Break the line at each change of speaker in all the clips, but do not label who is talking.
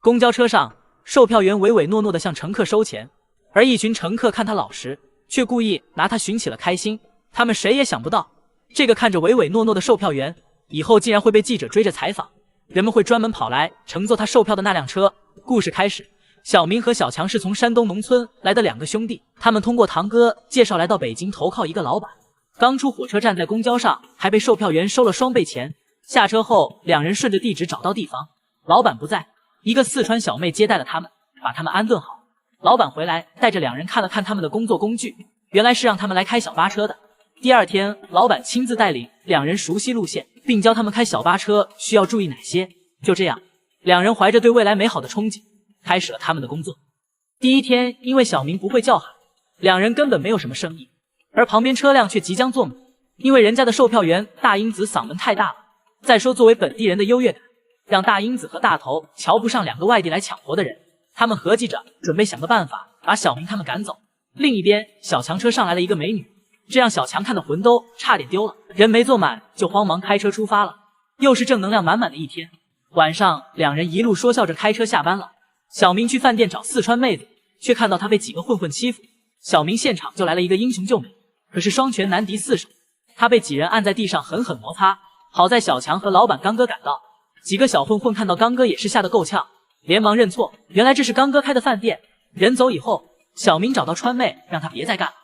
公交车上，售票员唯唯诺诺地向乘客收钱，而一群乘客看他老实，却故意拿他寻起了开心。他们谁也想不到，这个看着唯唯诺诺的售票员，以后竟然会被记者追着采访，人们会专门跑来乘坐他售票的那辆车。故事开始，小明和小强是从山东农村来的两个兄弟，他们通过堂哥介绍来到北京投靠一个老板。刚出火车站，在公交上还被售票员收了双倍钱。下车后，两人顺着地址找到地方，老板不在，一个四川小妹接待了他们，把他们安顿好。老板回来，带着两人看了看他们的工作工具，原来是让他们来开小巴车的。第二天，老板亲自带领两人熟悉路线，并教他们开小巴车需要注意哪些。就这样，两人怀着对未来美好的憧憬，开始了他们的工作。第一天，因为小明不会叫喊，两人根本没有什么生意，而旁边车辆却即将坐满，因为人家的售票员大英子嗓门太大了。再说作为本地人的优越感，让大英子和大头瞧不上两个外地来抢活的人。他们合计着准备想个办法把小明他们赶走。另一边，小强车上来了一个美女，这让小强看的魂都差点丢了，人没坐满就慌忙开车出发了。又是正能量满满的一天。晚上，两人一路说笑着开车下班了。小明去饭店找四川妹子，却看到她被几个混混欺负。小明现场就来了一个英雄救美，可是双拳难敌四手，他被几人按在地上狠狠摩擦。好在小强和老板刚哥赶到，几个小混混看到刚哥也是吓得够呛，连忙认错，原来这是刚哥开的饭店。人走以后，小明找到川妹，让他别再干了。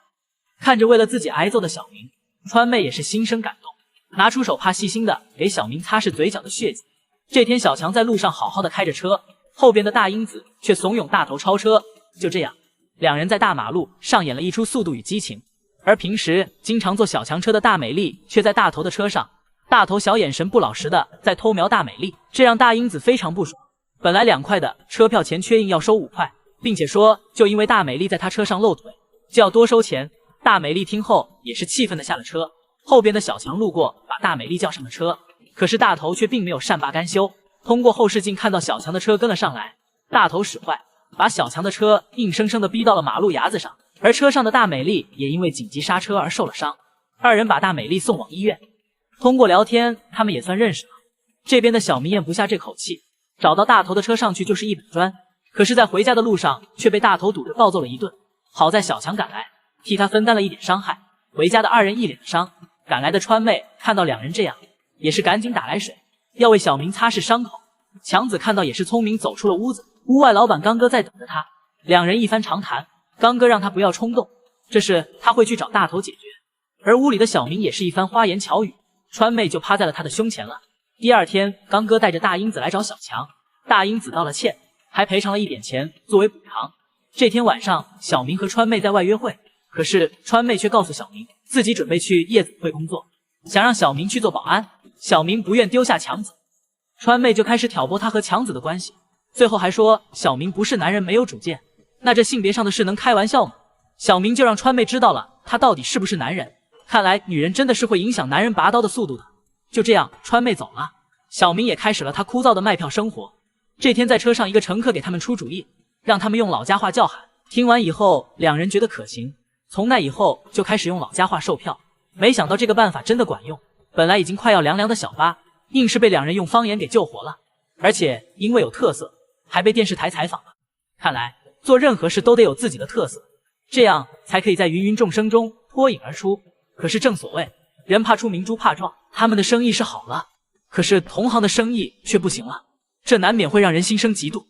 看着为了自己挨揍的小明，川妹也是心生感动，拿出手帕细心的给小明擦拭嘴角的血迹。这天小强在路上好好的开着车，后边的大英子却怂恿大头超车。就这样，两人在大马路上演了一出速度与激情。而平时经常坐小强车的大美丽却在大头的车上，大头小眼神不老实的在偷瞄大美丽，这让大英子非常不爽。本来2块的车票钱缺硬要收5块，并且说就因为大美丽在他车上露腿就要多收钱。大美丽听后也是气愤的下了车。后边的小强路过，把大美丽叫上了车，可是大头却并没有善罢甘休，通过后视镜看到小强的车跟了上来。大头使坏，把小强的车硬生生的逼到了马路牙子上，而车上的大美丽也因为紧急刹车而受了伤。二人把大美丽送往医院。通过聊天，他们也算认识了。这边的小明咽不下这口气，找到大头的车上去就是一板砖，可是在回家的路上却被大头堵着暴揍了一顿。好在小强赶来，替他分担了一点伤害。回家的二人一脸的伤，赶来的川妹看到两人这样，也是赶紧打来水，要为小明擦拭伤口。强子看到也是聪明，走出了屋子。屋外老板刚哥在等着他，两人一番长谈，刚哥让他不要冲动，这事他会去找大头解决。而屋里的小明也是一番花言巧语，川妹就趴在了他的胸前了。第二天，刚哥带着大英子来找小强，大英子道了歉，还赔偿了一点钱作为补偿。这天晚上，小明和川妹在外约会，可是川妹却告诉小明自己准备去夜总会工作，想让小明去做保安。小明不愿丢下强子，川妹就开始挑拨他和强子的关系，最后还说小明不是男人没有主见，那这性别上的事能开玩笑吗？小明就让川妹知道了他到底是不是男人。看来女人真的是会影响男人拔刀的速度的。就这样，川妹走了，小明也开始了他枯燥的卖票生活。这天在车上，一个乘客给他们出主意，让他们用老家话叫喊。听完以后，两人觉得可行，从那以后就开始用老家话售票。没想到这个办法真的管用，本来已经快要凉凉的小巴，硬是被两人用方言给救活了，而且因为有特色，还被电视台采访了。看来做任何事都得有自己的特色，这样才可以在芸芸众生中脱颖而出。可是正所谓人怕出名猪怕壮，他们的生意是好了，可是同行的生意却不行了，这难免会让人心生嫉妒。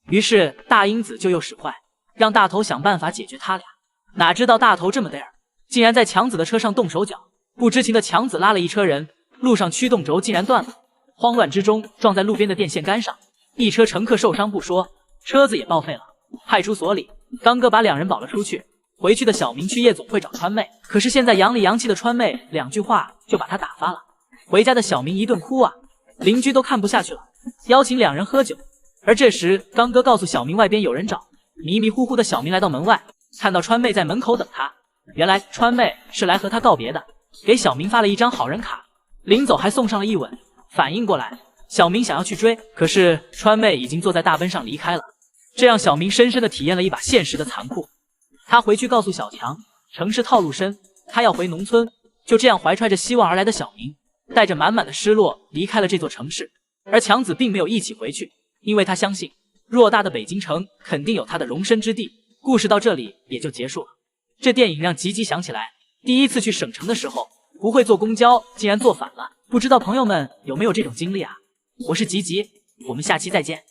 于是大英子就又使坏，让大头想办法解决他俩。哪知道大头这么点儿，竟然在强子的车上动手脚。不知情的强子拉了一车人，路上驱动轴竟然断了，慌乱之中撞在路边的电线杆上，一车乘客受伤不说，车子也报废了。派出所里，刚哥把两人保了出去。回去的小明去夜总会找川妹，可是现在洋里洋气的川妹2句话就把他打发了。回家的小明一顿哭啊，邻居都看不下去了，邀请两人喝酒。而这时刚哥告诉小明外边有人找，迷迷糊糊的小明来到门外，看到川妹在门口等他。原来川妹是来和他告别的，给小明发了一张好人卡，临走还送上了一吻。反应过来，小明想要去追，可是川妹已经坐在大奔上离开了，这让小明深深的体验了一把现实的残酷。他回去告诉小强，城市套路深，他要回农村。就这样怀揣着希望而来的小明，带着满满的失落离开了这座城市。而强子并没有一起回去，因为他相信偌大的北京城肯定有他的容身之地。故事到这里也就结束了。这电影让吉吉想起来，第一次去省城的时候，不会坐公交，竟然坐反了。不知道朋友们有没有这种经历啊？我是吉吉，我们下期再见。